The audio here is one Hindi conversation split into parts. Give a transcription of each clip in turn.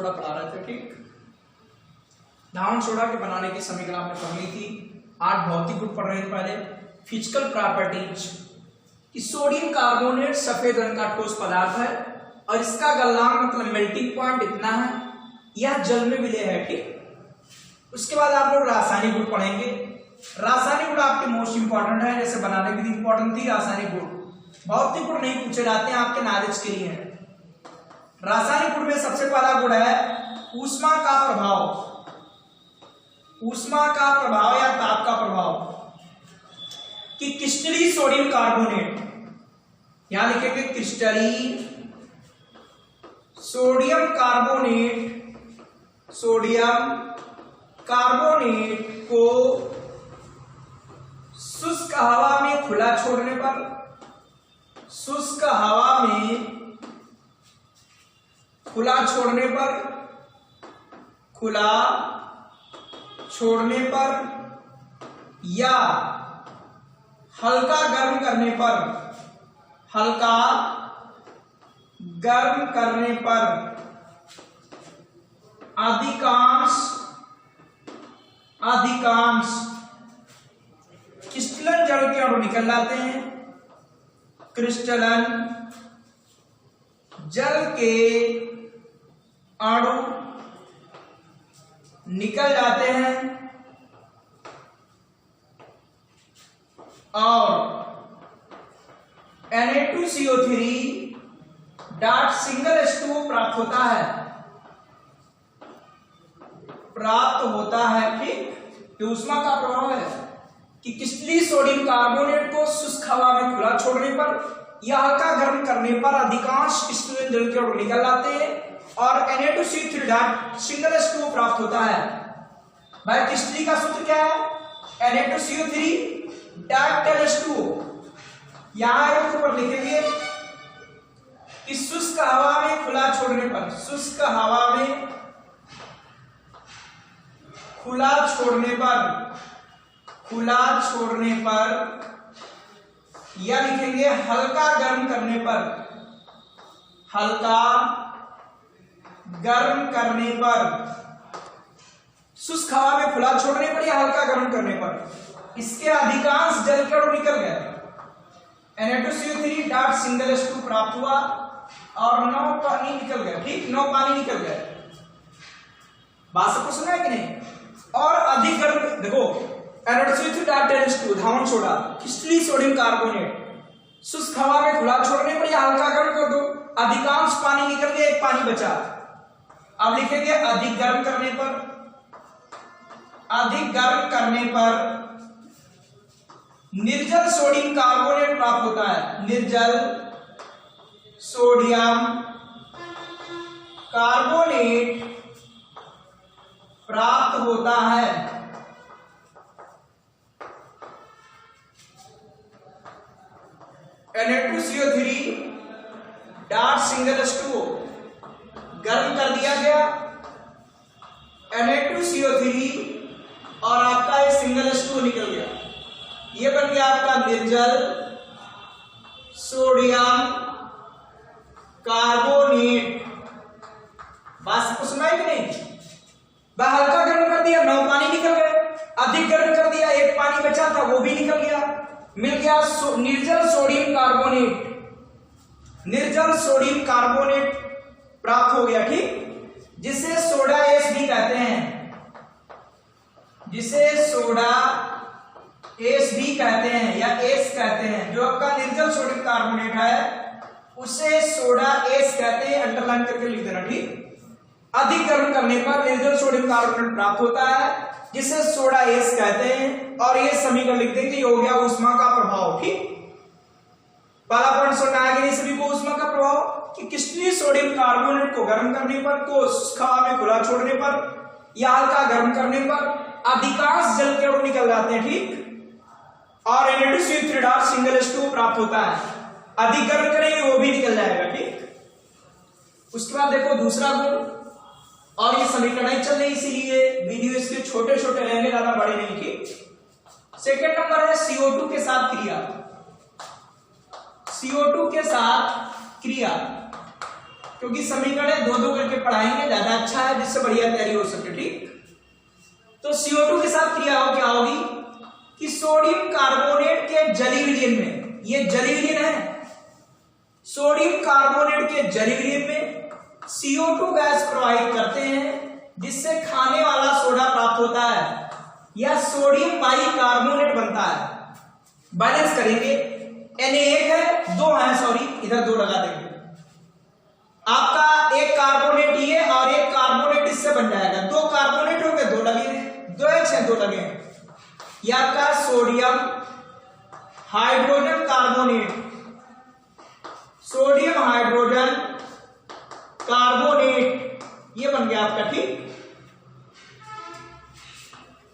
सोडा पढ़ा रहे थे, ठीक। धावन सोडा के बनाने की समीकरण आपने पढ़ ली थी। 8 भौतिक गुण पढ़ रहे थे पहले। फिजिकल प्रॉपर्टीज कि सोडियम कार्बोनेट सफेद रंग का ठोस पदार्थ है और इसका गलनांक मतलब मेल्टिंग पॉइंट इतना है, यह जल में विलय है, ठीक। उसके बाद आप लोग रासायनिक गुण पढ़ेंगे। रासायनिक गुण आपके मोस्ट इंपॉर्टेंट है, जैसे बनाने की इंपॉर्टेंट थी रासायनिक गुण। भौतिक गुण नहीं पूछे जाते हैं, आपके नॉलेज के लिए है। रासायनिक गुण में सबसे पहला गुण है ऊष्मा का प्रभाव। ऊष्मा का प्रभाव या ताप का प्रभाव कि क्रिस्टलीन सोडियम कार्बोनेट, यहां लिखेंगे crystalline sodium carbonate, sodium carbonate को शुष्क हवा में खुला छोड़ने पर, शुष्क हवा में खुला छोड़ने पर, खुला छोड़ने पर या हल्का गर्म करने पर, हल्का गर्म करने पर अधिकांश क्रिस्टलन जल के अणु निकल जाते हैं। क्रिस्टलन जल के अणु निकल जाते हैं और Na2CO3 डॉट सिंगल H2O प्राप्त होता है, ठीक। ये ऊष्मा का प्रभाव है कि क्रिस्टलीन सोडियम कार्बोनेट को शुष्क हवा में खुला छोड़ने पर या हल्का गर्म करने पर अधिकांश क्रिस्टलन जल के अणु निकल जाते हैं और Na2CO3 डॉट सिंगल H2O प्राप्त होता है। भाई क्रिस्टलीन का सूत्र क्या है? Na2CO3 dot H2O। यहां ऊपर लिखेंगे कि शुष्क हवा में खुला छोड़ने पर, शुष्क हवा में खुला छोड़ने पर, खुला छोड़ने पर या लिखेंगे हल्का गर्म करने पर, हल्का गर्म करने पर, शुष्क हवा में खुला छोड़ने पर या हल्का गर्म करने पर इसके अधिकांश जल के अणु निकल गए। Na2CO3 डॉट सिंगल H2 प्राप्त हुआ और 9 पानी निकल गए, ठीक। 9 पानी निकल गए। बात सबको सुना है कि नहीं? और अधिक गर्म देखो, Na2CO3 डॉट H2 धावन सोडा, क्रिस्टलीन सोडियम कार्बोनेट शुष्क हवा में खुला छोड़ने पर या हल्का गर्म कर दो, अधिकांश पानी निकल गया, एक पानी बचा। अब लिखेंगे अधिक गर्म करने पर, अधिक गर्म करने पर निर्जल सोडियम कार्बोनेट प्राप्त होता है। निर्जल सोडियम कार्बोनेट प्राप्त होता है। Na2CO3 डॉट सिंगल H2O गर्म कर दिया गया, Na2CO3 और आपका ये सिंगल H2O निकल गया। ये बन गया आपका निर्जल सोडियम कार्बोनेट। बात सबको सुना है कि नहीं? हल्का गर्म कर दिया, 9 पानी निकल गए। अधिक गर्म कर दिया, एक पानी बचा था, वो भी निकल गया। मिल गया निर्जल सोडियम कार्बोनेट, निर्जल सोडियम कार्बोनेट प्राप्त हो गया, ठीक। जिसे सोडा एस भी कहते हैं, जिसे सोडा एस भी कहते हैं या एस कहते हैं। जो आपका निर्जल सोडियम कार्बोनेट है उसे सोडा एस कहते हैं, अंडरलाइन करके लिख देना, ठीक। अधिक गर्म करने पर निर्जल सोडियम कार्बोनेट प्राप्त होता है जिसे सोडा एस कहते हैं और ये समीकरण लिख देंगे, ये हो गया ऊष्मा का प्रभाव, ठीक। पहला पॉइंट सुनना है कि नहीं सभी को? ऊष्मा का प्रभाव कि क्रिस्टलीन सोडियम कार्बोनेट को गर्म करने पर, को शुष्क हवा में खुला छोड़ने पर या हल्का गर्म करने पर अधिकांश जल के अणु निकल जाते हैं, ठीक। और Na2CO3 डॉट सिंगल H2O प्राप्त होता है। अधिक गर्म करेंगे वो भी निकल जाएगा, ठीक। उसके बाद देखो दूसरा गुण, और ये समीकरण चल रही इसीलिए वीडियो इसके छोटे छोटे रहेंगे, ज्यादा बड़े नहीं, ठीक। सेकेंड नंबर है CO2 के साथ क्रिया। CO2 के साथ क्रिया क्योंकि समीकरण दो दो करके पढ़ाएंगे, ज्यादा अच्छा है, जिससे बढ़िया तैयारी हो सके। ठीक, तो CO2 के साथ क्रिया हो क्या होगी कि सोडियम कार्बोनेट के जलीय विलयन में, ये जलीय विलयन है, सोडियम कार्बोनेट के जलीय विलयन में CO2 गैस प्रवाहित करते हैं, जिससे खाने वाला सोडा प्राप्त होता है या सोडियम बाइकार्बोनेट बनता है। बैलेंस करेंगे, Na1 है, 2 है, सॉरी इधर 2 लगा देंगे, आपका एक कार्बोनेट ये और एक कार्बोनेट इससे बन जाएगा, 2 कार्बोनेट हो गए, 2 लगे हैं, 2 H है, 2 लगे हैं, ये आपका sodium hydrogen carbonate, sodium hydrogen carbonate ये बन गया आपका। ठीक,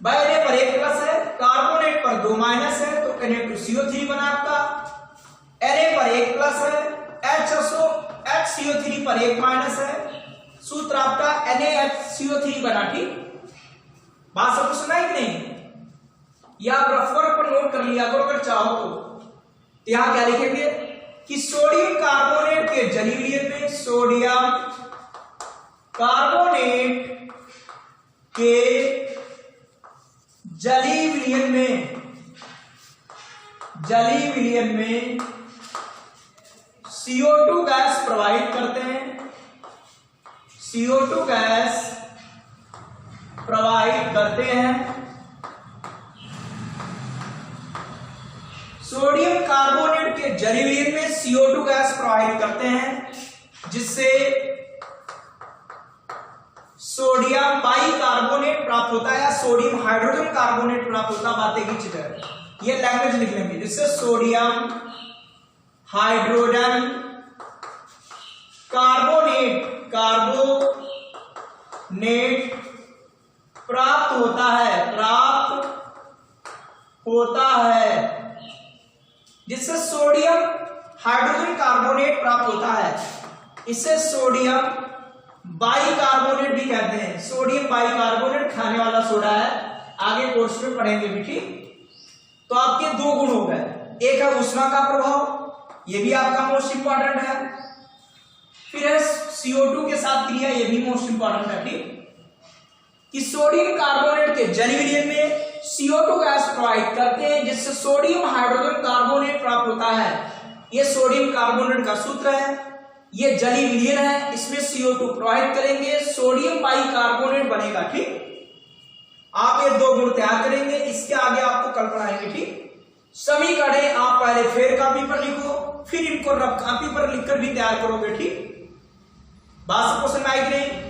भाई Na पर 1 प्लस है, कार्बोनेट पर 2 माइनस है, तो Na2CO3 बना आपका, Na पर 1 प्लस है, HCO3 पर 1 माइनस है, सूत्र आपका NaHCO3 बना। ठीक, बात सबको सुना है कि नहीं, या आप रफ वर्क पर नोट कर लिया करो अगर चाहो तो यहां क्या लिखेंगे कि सोडियम कार्बोनेट के जलीय विलयन में, सोडियम कार्बोनेट के जलीय विलयन में CO2 गैस प्रवाहित करते हैं, CO2 गैस प्रवाहित करते हैं, सोडियम कार्बोनेट के जलीय विलयन में CO2 गैस प्रवाहित करते हैं, जिससे सोडियम बाइकार्बोनेट प्राप्त होता है या सोडियम हाइड्रोजन कार्बोनेट प्राप्त होता है। बातें की चीज ये लैंग्वेज लिख लेंगे, जिससे सोडियम हाइड्रोजन कार्बोनेट प्राप्त होता है, जिससे सोडियम हाइड्रोजन कार्बोनेट प्राप्त होता है। इसे सोडियम बाइकार्बोनेट भी कहते हैं, सोडियम बाइकार्बोनेट खाने वाला सोडा है, आगे कोर्स में पढ़ेंगे भी। ठीक, तो आपके 2 गुण हो गए, एक है ऊष्मा का प्रभाव, ये भी आपका मोस्ट इंपॉर्टेंट है, फिर है CO2 के साथ क्रिया, ये भी मोस्ट इंपॉर्टेंट है। ठीक, कि सोडियम कार्बोनेट के जलीय विलयन में CO2 गैस प्रवाहित करते हैं, जिससे सोडियम हाइड्रोजन कार्बोनेट प्राप्त होता है। ये सोडियम कार्बोनेट का सूत्र है, ये जलीय विलयन है, इसमें CO2 प्रवाहित करेंगे, सोडियम बाइकार्बोनेट बनेगा। ठीक, आप ये 2 गुण तैयार करेंगे, इसके आगे आपको कल पढ़ाएंगे। ठीक, समीकरण आप पहले फेर कॉपी पर लिखो, फिर इनको रफ कॉपी पर लिखकर भी तैयार करोगे। ठीक, बात सबको समझ आई कि नहीं।